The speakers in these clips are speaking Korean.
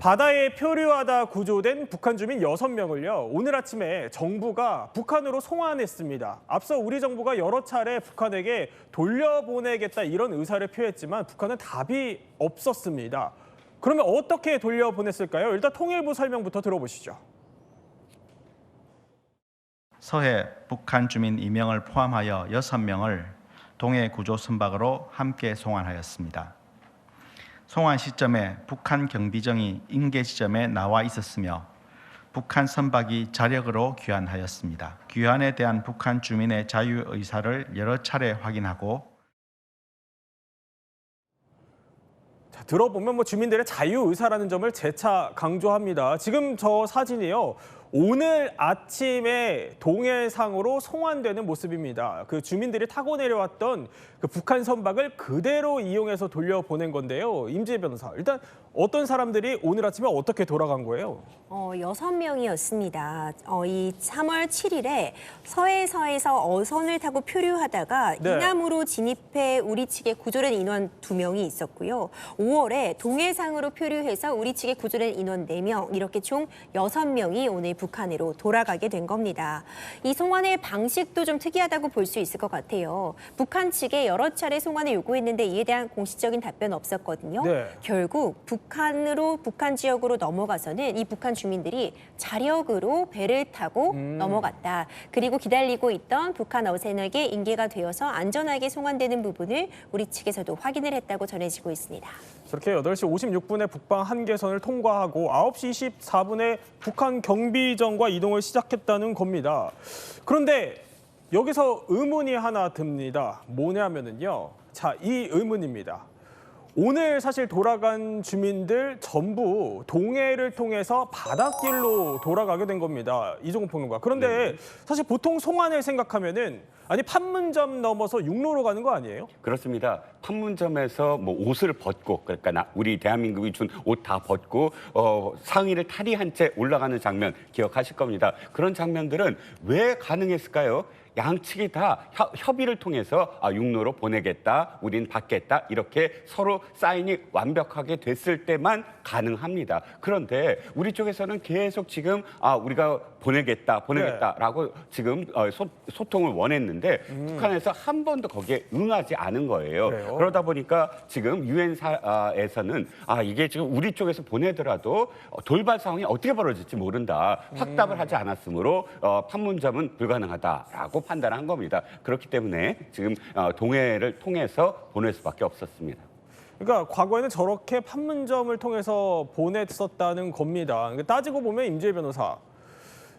바다에 표류하다 구조된 북한 주민 6명을요. 오늘 아침에 정부가 북한으로 송환했습니다. 앞서 우리 정부가 여러 차례 북한에게 돌려보내겠다 이런 의사를 표했지만 북한은 답이 없었습니다. 그러면 어떻게 돌려보냈을까요? 일단 통일부 설명부터 들어보시죠. 서해 북한 주민 2명을 포함하여 6명을 동해 구조 선박으로 함께 송환하였습니다. 송환 시점에 북한 경비정이 인계 지점에 나와 있었으며 북한 선박이 자력으로 귀환하였습니다. 귀환에 대한 북한 주민의 자유 의사를 여러 차례 확인하고 들어보면 주민들의 자유 의사라는 점을 재차 강조합니다. 지금 저 사진이요. 오늘 아침에 동해상으로 송환되는 모습입니다. 그 주민들이 타고 내려왔던 그 북한 선박을 그대로 이용해서 돌려보낸 건데요. 임지혜 변호사, 일단 어떤 사람들이 오늘 아침에 어떻게 돌아간 거예요? 6명이었습니다. 이 3월 7일에 서해에서 어선을 타고 표류하다가 네. 이남으로 진입해 우리 측에 구조된 인원 2명이 있었고요. 5월에 동해상으로 표류해서 우리 측에 구조된 인원 4명, 이렇게 총 6명이 오늘 북한으로 돌아가게 된 겁니다. 이 송환의 방식도 좀 특이하다고 볼 수 있을 것 같아요. 북한 측에 여러 차례 송환을 요구했는데 이에 대한 공식적인 답변 없었거든요. 네. 결국 북한 지역으로 넘어가서는 이 북한 주민들이 자력으로 배를 타고 넘어갔다. 그리고 기다리고 있던 북한 어선에게 인계가 되어서 안전하게 송환되는 부분을 우리 측에서도 확인을 했다고 전해지고 있습니다. 저렇게 8시 56분에 북방 한계선을 통과하고 9시 24분에 북한 경비정과 이동을 시작했다는 겁니다. 그런데 여기서 의문이 하나 듭니다. 뭐냐면요. 자, 이 의문입니다. 오늘 사실 돌아간 주민들 전부 동해를 통해서 바닷길로 돌아가게 된 겁니다. 이종훈 평론가. 그런데 사실 보통 송환을 생각하면은 아니 판문점 넘어서 육로로 가는 거 아니에요? 그렇습니다. 판문점에서 뭐 옷을 벗고, 그러니까 우리 대한민국이 준 옷 다 벗고 상의를 탈의한 채 올라가는 장면 기억하실 겁니다. 그런 장면들은 왜 가능했을까요? 양측이 다 협의를 통해서 육로로 보내겠다, 우린 받겠다 이렇게 서로 사인이 완벽하게 됐을 때만 가능합니다. 그런데 우리 쪽에서는 계속 지금 우리가 보내겠다라고 지금 소통을 원했는데 북한에서 한 번도 거기에 응하지 않은 거예요. 그래요? 그러다 보니까 지금 유엔사에서는 이게 지금 우리 쪽에서 보내더라도 돌발 상황이 어떻게 벌어질지 모른다. 확답을 하지 않았으므로 판문점은 불가능하다라고 판단한 겁니다. 그렇기 때문에 지금 동해를 통해서 보낼 수밖에 없었습니다. 그러니까 과거에는 저렇게 판문점을 통해서 보냈었다는 겁니다. 그러니까 따지고 보면 임지혜 변호사,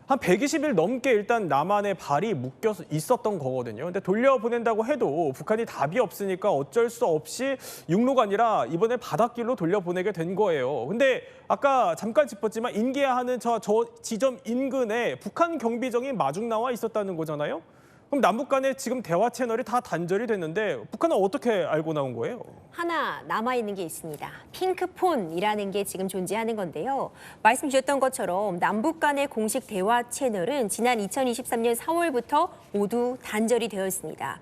한 120일 넘게 일단 남한에 발이 묶여 있었던 거거든요. 근데 돌려보낸다고 해도 북한이 답이 없으니까 어쩔 수 없이 육로가 아니라 이번에 바닷길로 돌려보내게 된 거예요. 근데 아까 잠깐 짚었지만 인계하는 저 지점 인근에 북한 경비정이 마중 나와 있었다는 거잖아요. 그럼 남북 간에 지금 대화 채널이 다 단절이 됐는데 북한은 어떻게 알고 나온 거예요? 하나 남아있는 게 있습니다. 핑크폰이라는 게 지금 존재하는 건데요. 말씀 주셨던 것처럼 남북 간의 공식 대화 채널은 지난 2023년 4월부터 모두 단절이 되어 있습니다.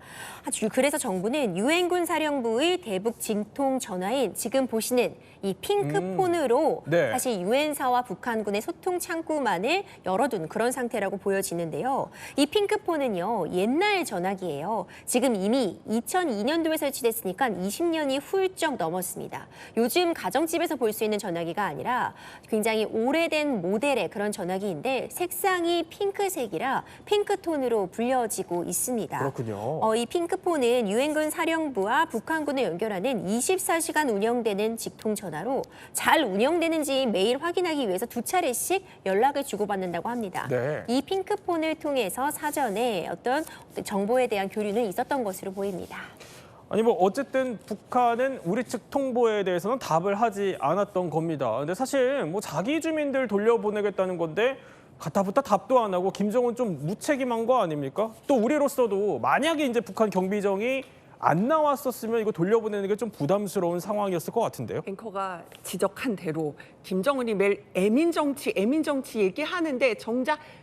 그래서 정부는 유엔군 사령부의 대북 진통 전화인 지금 보시는 이 핑크폰으로 네. 사실 유엔사와 북한군의 소통 창구만을 열어둔 그런 상태라고 보여지는데요. 이 핑크폰은요, 옛날 전화기예요. 지금 이미 2002년도에 설치됐으니까 20년이 훌쩍 넘었습니다. 요즘 가정집에서 볼 수 있는 전화기가 아니라 굉장히 오래된 모델의 그런 전화기인데 색상이 핑크색이라 핑크톤으로 불려지고 있습니다. 그렇군요. 이 핑크폰은 유엔군 사령부와 북한군을 연결하는 24시간 운영되는 직통 전화로 잘 운영되는지 매일 확인하기 위해서 2차례씩 연락을 주고받는다고 합니다. 네. 이 핑크폰을 통해서 사전에 어떤 정보에 대한 교류는 있었던 것으로 보입니다. 아니 어쨌든 북한은 우리 측 통보에 대해서는 답을 하지 않았던 겁니다. 근데 사실 자기 주민들 돌려보내겠다는 건데 가타부타 답도 안 하고 김정은 좀 무책임한 거 아닙니까? 또 우리로서도 만약에 이제 북한 경비정이 안 나왔었으면 이거 돌려보내는 게 좀 부담스러운 상황이었을 것 같은데요. 앵커가 지적한 대로 김정은이 매일 애민 정치 얘기하는데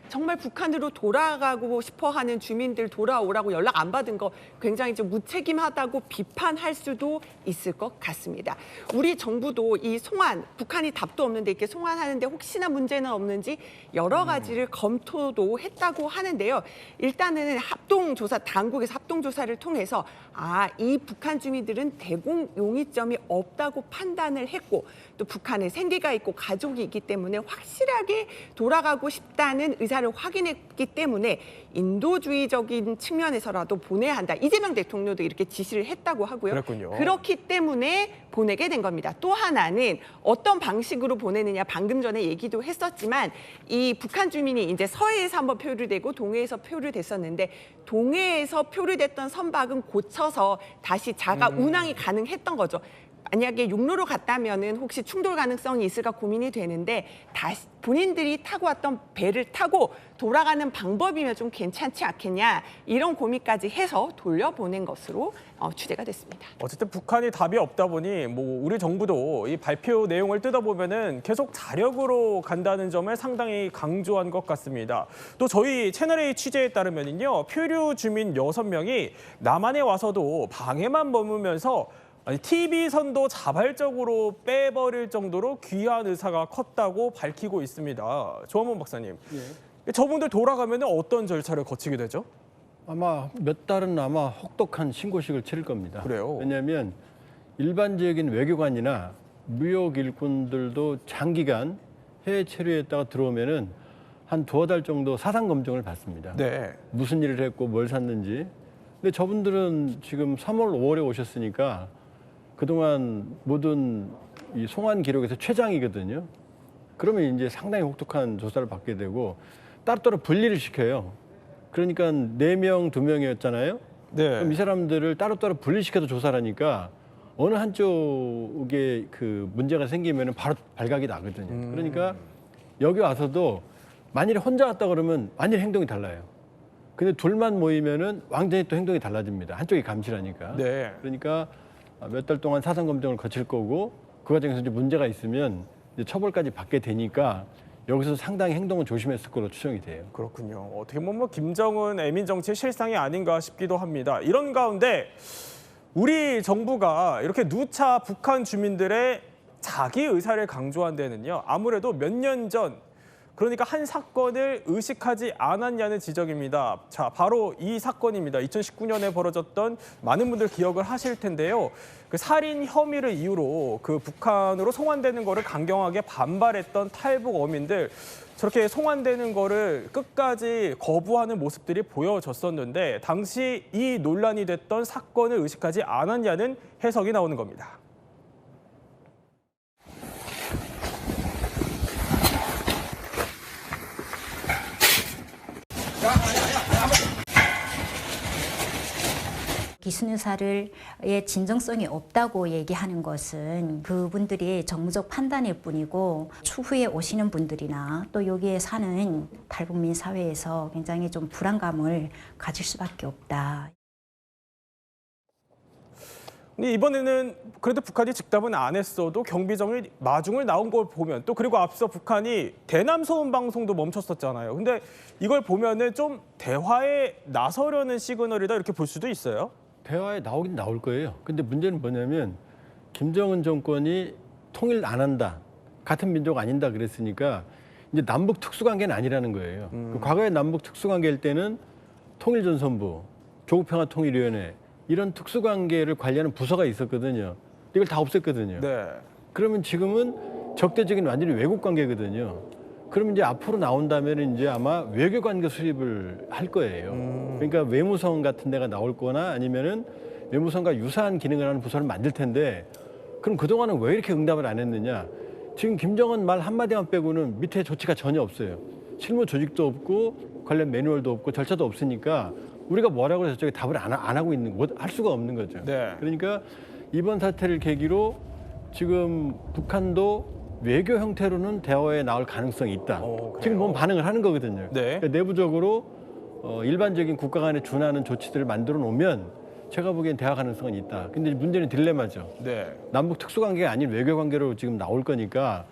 정말 북한으로 돌아가고 싶어하는 주민들 돌아오라고 연락 안 받은 거 굉장히 좀 무책임하다고 비판할 수도 있을 것 같습니다. 우리 정부도 이 송환, 북한이 답도 없는데 이렇게 송환하는데 혹시나 문제는 없는지 여러 가지를 검토도 했다고 하는데요. 일단은 당국에서 합동조사를 통해서 이 북한 주민들은 대공 용의점이 없다고 판단을 했고 또 북한에 생계가 있고 가족이 있기 때문에 확실하게 돌아가고 싶다는 의사를 확인했기 때문에 인도주의적인 측면에서라도 보내야 한다. 이재명 대통령도 이렇게 지시를 했다고 하고요. 그랬군요. 그렇기 때문에 보내게 된 겁니다. 또 하나는 어떤 방식으로 보내느냐 방금 전에 얘기도 했었지만 이 북한 주민이 이제 서해에서 한번 표류되고 동해에서 표류됐었는데 동해에서 표류됐던 선박은 고쳐서 다시 자가 운항이 가능했던 거죠. 만약에 육로로 갔다면은 혹시 충돌 가능성이 있을까 고민이 되는데 다시 본인들이 타고 왔던 배를 타고 돌아가는 방법이면 좀 괜찮지 않겠냐 이런 고민까지 해서 돌려보낸 것으로 추대가 됐습니다. 어쨌든 북한이 답이 없다 보니 뭐 우리 정부도 이 발표 내용을 뜯어보면은 계속 자력으로 간다는 점을 상당히 강조한 것 같습니다. 또 저희 채널A 취재에 따르면요, 표류 주민 6명이 남한에 와서도 방에만 머무면서 TV선도 자발적으로 빼버릴 정도로 귀한 의사가 컸다고 밝히고 있습니다. 조한문 박사님, 저분들 돌아가면 어떤 절차를 거치게 되죠? 아마 몇 달은 아마 혹독한 신고식을 치를 겁니다. 그래요? 왜냐하면 일반적인 외교관이나 무역 일꾼들도 장기간 해외 체류했다가 들어오면은 한 2달 정도 사상 검증을 받습니다. 네. 무슨 일을 했고 뭘 샀는지. 근데 저분들은 지금 3월, 5월에 오셨으니까 그동안 모든 이 송환 기록에서 최장이거든요. 그러면 이제 상당히 혹독한 조사를 받게 되고 따로따로 분리를 시켜요. 그러니까 4명, 2명이었잖아요. 네. 그럼 이 사람들을 따로따로 분리시켜서 조사를 하니까 어느 한쪽에 그 문제가 생기면 바로 발각이 나거든요. 그러니까 여기 와서도 만일에 혼자 왔다 그러면 완전히 행동이 달라요. 근데 둘만 모이면은 완전히 또 행동이 달라집니다. 한쪽이 감시라니까. 네. 그러니까 몇 달 동안 사상 검증을 거칠 거고 그 과정에서 이제 문제가 있으면 이제 처벌까지 받게 되니까 여기서 상당히 행동을 조심했을 걸로 추정이 돼요. 그렇군요. 어떻게 보면 뭐 김정은 애민 정치의 실상이 아닌가 싶기도 합니다. 이런 가운데 우리 정부가 이렇게 누차 북한 주민들의 자기 의사를 강조한 데는요, 아무래도 몇 년 전, 그러니까 한 사건을 의식하지 않았냐는 지적입니다. 자, 바로 이 사건입니다. 2019년에 벌어졌던, 많은 분들 기억을 하실 텐데요. 그 살인 혐의를 이유로 그 북한으로 송환되는 거를 강경하게 반발했던 탈북 어민들, 저렇게 송환되는 거를 끝까지 거부하는 모습들이 보여졌었는데, 당시 이 논란이 됐던 사건을 의식하지 않았냐는 해석이 나오는 겁니다. 기순유사의 진정성이 없다고 얘기하는 것은 그분들이 정무적 판단일 뿐이고 추후에 오시는 분들이나 또 여기에 사는 탈북민 사회에서 굉장히 좀 불안감을 가질 수밖에 없다. 근데 이번에는 그래도 북한이 즉답은 안 했어도 경비정이 마중을 나온 걸 보면, 또 그리고 앞서 북한이 대남 소음 방송도 멈췄었잖아요. 근데 이걸 보면은 좀 대화에 나서려는 시그널이다, 이렇게 볼 수도 있어요. 대화에 나오긴 나올 거예요. 근데 문제는 뭐냐면 김정은 정권이 통일 안 한다, 같은 민족 아닌다 그랬으니까 이제 남북 특수관계는 아니라는 거예요. 그 과거에 남북 특수관계일 때는 통일전선부, 조국평화통일위원회 이런 특수관계를 관리하는 부서가 있었거든요. 이걸 다 없앴거든요. 네. 그러면 지금은 적대적인 완전히 외국 관계거든요. 그럼 이제 앞으로 나온다면 이제 아마 외교 관계 수립을 할 거예요. 그러니까 외무성 같은 데가 나올 거나 아니면은 외무성과 유사한 기능을 하는 부서를 만들 텐데, 그럼 그동안은 왜 이렇게 응답을 안 했느냐? 지금 김정은 말 한마디만 빼고는 밑에 조치가 전혀 없어요. 실무 조직도 없고 관련 매뉴얼도 없고 절차도 없으니까 우리가 뭐라고 해서 저쪽에 답을 안 하고 있는, 할 수가 없는 거죠. 네. 그러니까 이번 사태를 계기로 지금 북한도 외교 형태로는 대화에 나올 가능성이 있다. 지금 뭔 반응을 하는 거거든요. 네. 그러니까 내부적으로 일반적인 국가 간에 준하는 조치들을 만들어 놓으면 제가 보기엔 대화 가능성은 있다. 근데 문제는 딜레마죠. 네. 남북 특수관계가 아닌 외교관계로 지금 나올 거니까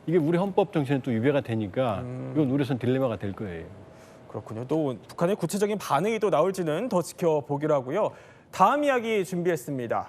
이게 우리 헌법 정신에 또 위배가 되니까 이건 우려선 딜레마가 될 거예요. 그렇군요. 또 북한의 구체적인 반응이 또 나올지는 더 지켜보기로 하고요. 다음 이야기 준비했습니다.